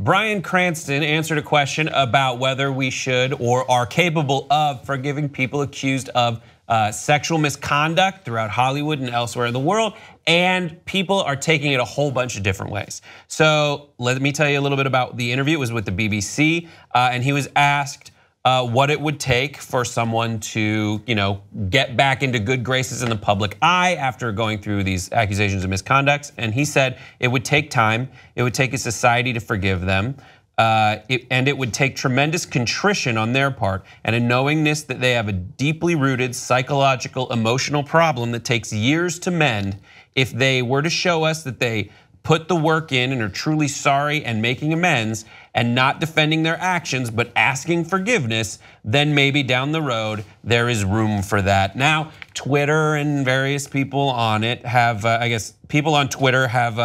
Bryan Cranston answered a question about whether we should or are capable of forgiving people accused of sexual misconduct throughout Hollywood and elsewhere in the world, and people are taking it a whole bunch of different ways. So let me tell you a little bit about the interview. It was with the BBC, and he was asked what it would take for someone to, get back into good graces in the public eye after going through these accusations of misconduct. And he said it would take time, it would take a society to forgive them, and it would take tremendous contrition on their part and a knowingness that they have a deeply rooted psychological, emotional problem that takes years to mend. If they were to show us that they put the work in and are truly sorry and making amends and not defending their actions but asking forgiveness, then maybe down the road there is room for that. Now, Twitter and various people on it have, I guess people on Twitter have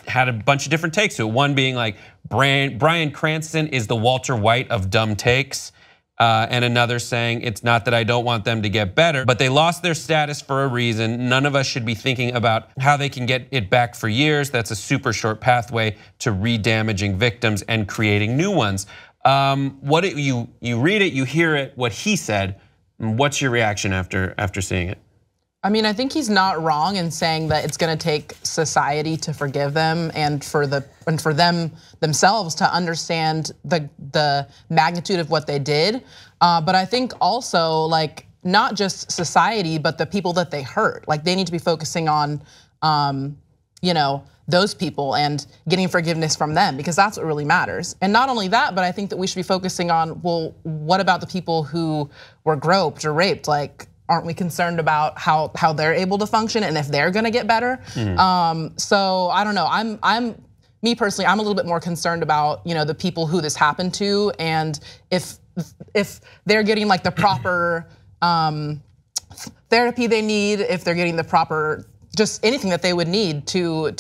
had a bunch of different takes to it. One being like, Bryan Cranston is the Walter White of dumb takes. And another saying, it's not that I don't want them to get better, but they lost their status for a reason. None of us should be thinking about how they can get it back for years. That's a super short pathway to re-damaging victims and creating new ones. You read it, you hear it, what he said. What's your reaction after seeing it? I mean, I think he's not wrong in saying that it's going to take society to forgive them and for them themselves to understand the magnitude of what they did. But I think also, like, not just society, but the people that they hurt. Like, they need to be focusing on, those people and getting forgiveness from them, because that's what really matters. And not only that, but I think that we should be focusing on, well, what about the people who were groped or raped? Like, aren't we concerned about how they're able to function and if they're gonna get better? So I don't know, me personally, I'm a little bit more concerned about the people who this happened to, and if they're getting like the proper therapy they need, if they're getting the proper, just anything that they would need to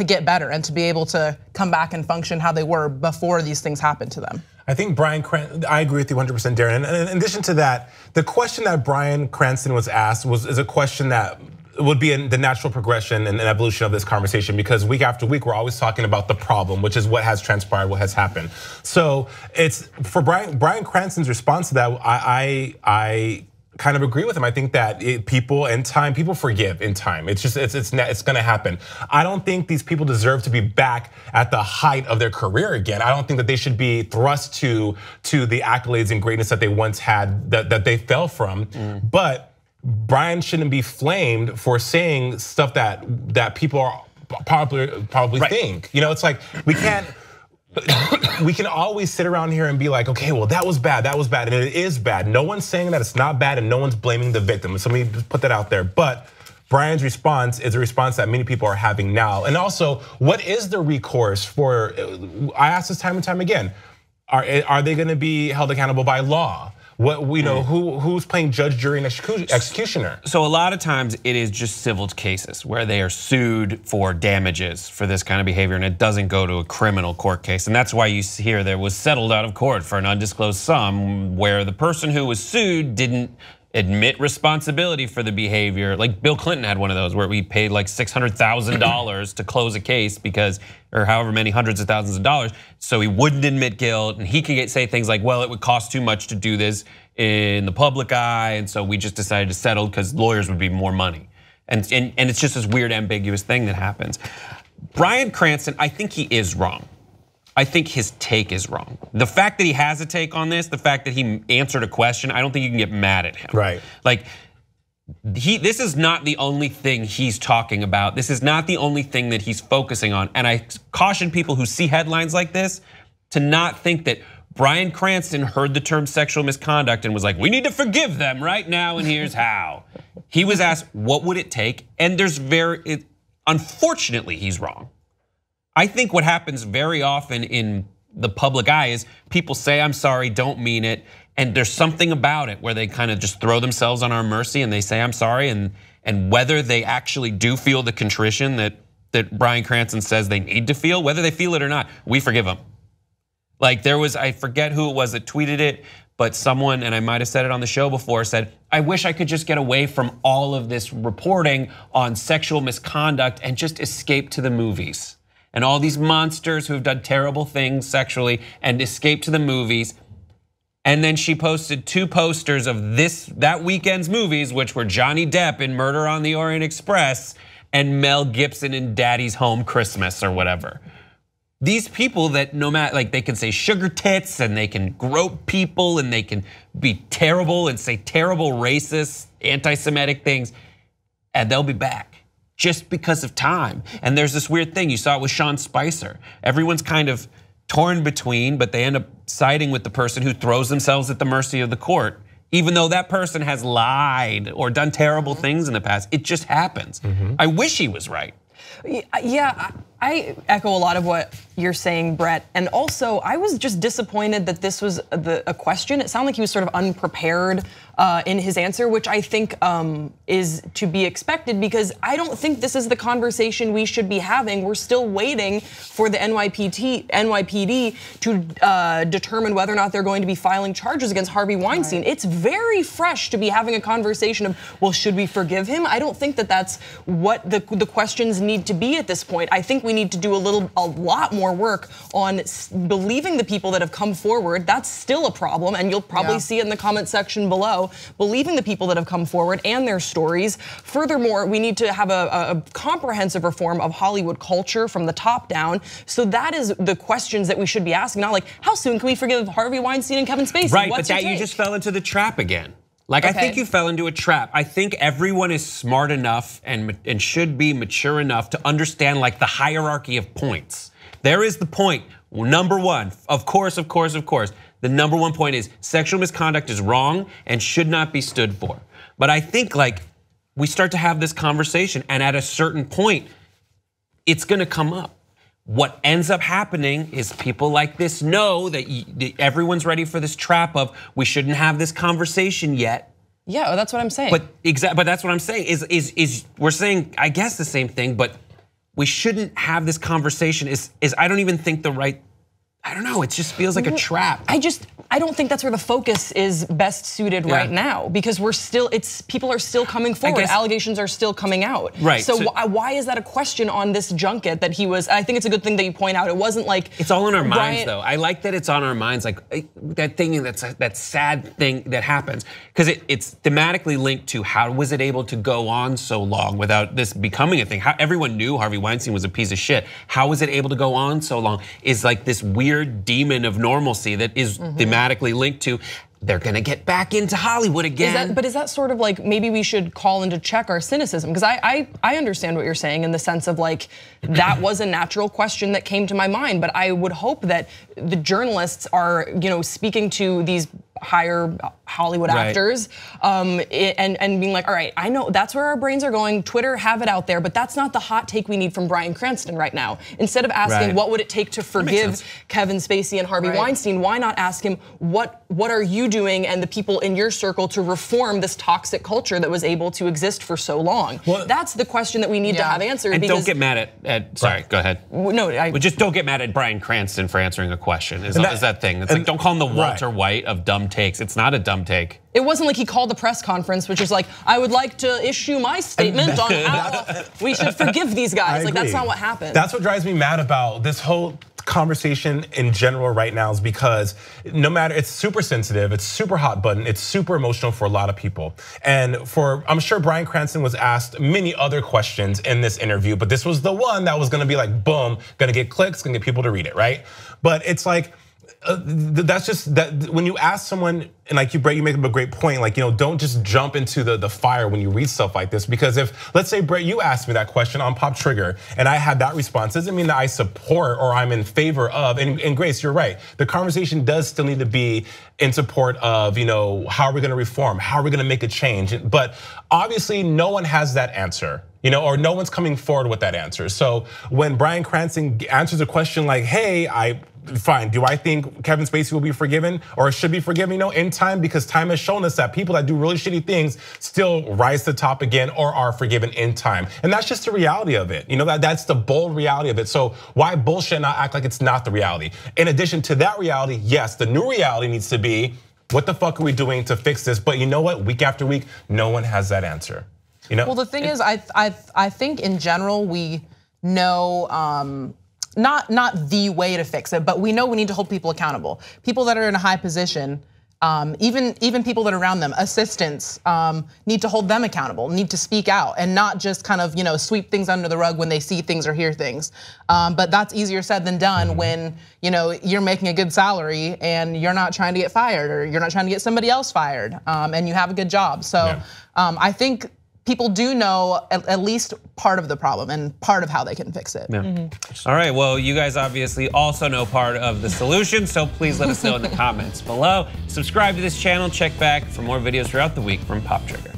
get better and to be able to come back and function how they were before these things happened to them. I think I agree with you 100%, Daron. And in addition to that, the question that Bryan Cranston was asked is a question that would be in the natural progression and evolution of this conversation, because week after week, we're always talking about the problem, which is what has transpired, what has happened. So it's for Bryan Cranston's response to that, I kind of agree with him. I think that people forgive in time. It's gonna happen. I don't think these people deserve to be back at the height of their career again. I don't think that they should be thrust to the accolades and greatness that they once had, that they fell from. But Bryan shouldn't be flamed for saying stuff that people are probably think. It's like we can't. We can always sit around here and be like, okay, well, that was bad, and it is bad. No one's saying that it's not bad, and no one's blaming the victim. So let me just put that out there. But Bryan's response is a response that many people are having now. And also, what is the recourse for? I ask this time and time again. Are they going to be held accountable by law? Who's playing judge, jury, and executioner? So a lot of times it is just civil cases where they are sued for damages for this kind of behavior, and it doesn't go to a criminal court case. And that's why you hear there was settled out of court for an undisclosed sum, where the person who was sued didn't admit responsibility for the behavior. Like Bill Clinton had one of those where we paid like $600,000 to close a case or however many hundreds of thousands of dollars, so he wouldn't admit guilt, and he could say things like, well, it would cost too much to do this in the public eye, and so we just decided to settle because lawyers would be more money. And it's just this weird ambiguous thing that happens. Bryan Cranston, I think he is wrong. I think his take is wrong. The fact that he has a take on this, the fact that he answered a question, I don't think you can get mad at him. Right. Like, this is not the only thing he's talking about. This is not the only thing that he's focusing on. And I caution people who see headlines like this to not think that Bryan Cranston heard the term sexual misconduct and was like, we need to forgive them right now, and here's how. He was asked, what would it take? And unfortunately, he's wrong. I think what happens very often in the public eye is people say, I'm sorry, don't mean it. And there's something about it where they kind of just throw themselves on our mercy and they say, I'm sorry. And whether they actually do feel the contrition that Bryan Cranston says they need to feel, whether they feel it or not, we forgive them. Like I forget who it was that tweeted it, but someone, and I might have said it on the show before, said, I wish I could just get away from all of this reporting on sexual misconduct and just escape to the movies. and all these monsters who have done terrible things sexually and escaped to the movies. And then she posted 2 posters of that weekend's movies, which were Johnny Depp in Murder on the Orient Express and Mel Gibson in Daddy's Home Christmas or whatever. These people that no matter, like they can say sugar tits and they can grope people and they can be terrible and say terrible racist, anti-Semitic things, and they'll be back just because of time. And there's this weird thing, you saw it with Sean Spicer. Everyone's kind of torn between, but they end up siding with the person who throws themselves at the mercy of the court, even though that person has lied or done terrible things in the past. It just happens. I wish he was right. Yeah, I echo a lot of what you're saying, Brett. And also, I was just disappointed that this was a question. It sounded like he was sort of unprepared in his answer, which I think is to be expected, because I don't think this is the conversation we should be having. We're still waiting for the NYPD to determine whether or not they're going to be filing charges against Harvey Weinstein. Right. It's very fresh to be having a conversation of, well, should we forgive him? I don't think that that's what the questions need to be at this point. I think we need to do a lot more work on believing the people that have come forward. That's still a problem, and you'll probably see it in the comment section below. Believing the people that have come forward and their stories. Furthermore, we need to have a comprehensive reform of Hollywood culture from the top down. So that is the questions that we should be asking, not like, how soon can we forgive Harvey Weinstein and Kevin Spacey? Right, but that you just fell into the trap again. Like, okay. I think you fell into a trap. I think everyone is smart enough and should be mature enough to understand like the hierarchy of points. There is the point, number one, of course. The number one point is sexual misconduct is wrong and should not be stood for. But I think like we start to have this conversation, and at a certain point, it's gonna come up. What ends up happening is people like this know that everyone's ready for this trap of we shouldn't have this conversation yet. Yeah, well, that's what I'm saying. But that's what I'm saying is we're saying, I guess, the same thing, but we shouldn't have this conversation is I don't even think the right, I don't know, it just feels like a trap. I don't think that's where the focus is best suited right now, because people are still coming forward, allegations are still coming out. Right. So why is that a question on this junket that he was, I think it's a good thing that you point out, it wasn't like. It's all in our minds though. I like that it's on our minds, like that thing, that sad thing that happens. Because it's thematically linked to how was it able to go on so long without this becoming a thing? How everyone knew Harvey Weinstein was a piece of shit. How was it able to go on so long? Is like this weird demon of normalcy that is thematically linked to they're gonna get back into Hollywood again. But is that sort of like maybe we should call into check our cynicism? Because I understand what you're saying in the sense of like that was a natural question that came to my mind, but I would hope that the journalists are speaking to these higher Hollywood actors and being like, all right, I know that's where our brains are going. Twitter, have it out there, but that's not the hot take we need from Bryan Cranston right now. Instead of asking what would it take to forgive Kevin Spacey and Harvey Weinstein, why not ask him what are you doing and the people in your circle to reform this toxic culture that was able to exist for so long? Well, that's the question that we need to have answered. And don't get mad at sorry, go ahead. No, just don't get mad at Bryan Cranston for answering a question. Is that thing? It's like don't call him the Walter White of dumb takes. It's not a dumb take. It wasn't like he called the press conference, which is like, I would like to issue my statement on how we should forgive these guys. Like that's not what happened. That's what drives me mad about this whole conversation in general right now, is because no matter, it's super sensitive, it's super hot button, it's super emotional for a lot of people. And I'm sure Bryan Cranston was asked many other questions in this interview, but this was the one that was gonna be like, boom, gonna get clicks, gonna get people to read it, right? But it's like, that's just that when you ask someone, and like you make up a great point, like don't just jump into the fire when you read stuff like this, because if, let's say Brett, you asked me that question on Pop Trigger and I had that response, doesn't mean that I support or I'm in favor of, and Grace, you're right, the conversation does still need to be in support of, how are we gonna reform, how are we gonna make a change, but obviously no one has that answer. Or no one's coming forward with that answer. So when Bryan Cranston answers a question like, hey, fine, do I think Kevin Spacey will be forgiven or should be forgiven, in time? Because time has shown us that people that do really shitty things still rise to the top again or are forgiven in time. And that's just the reality of it. That's the bold reality of it. So why bullshit not act like it's not the reality? In addition to that reality, yes, the new reality needs to be, what the fuck are we doing to fix this? But you know what, week after week, no one has that answer. Well, the thing is, I think in general we know not the way to fix it, but we know we need to hold people accountable. People that are in a high position, even people that are around them, assistants, need to hold them accountable, need to speak out, and not just kind of sweep things under the rug when they see things or hear things. But that's easier said than done when you're making a good salary and you're not trying to get fired, or you're not trying to get somebody else fired, and you have a good job. So I think people do know at least part of the problem and part of how they can fix it. Yeah. All right, well, you guys obviously also know part of the solution, so please let us know in the comments below. Subscribe to this channel, check back for more videos throughout the week from Pop Trigger.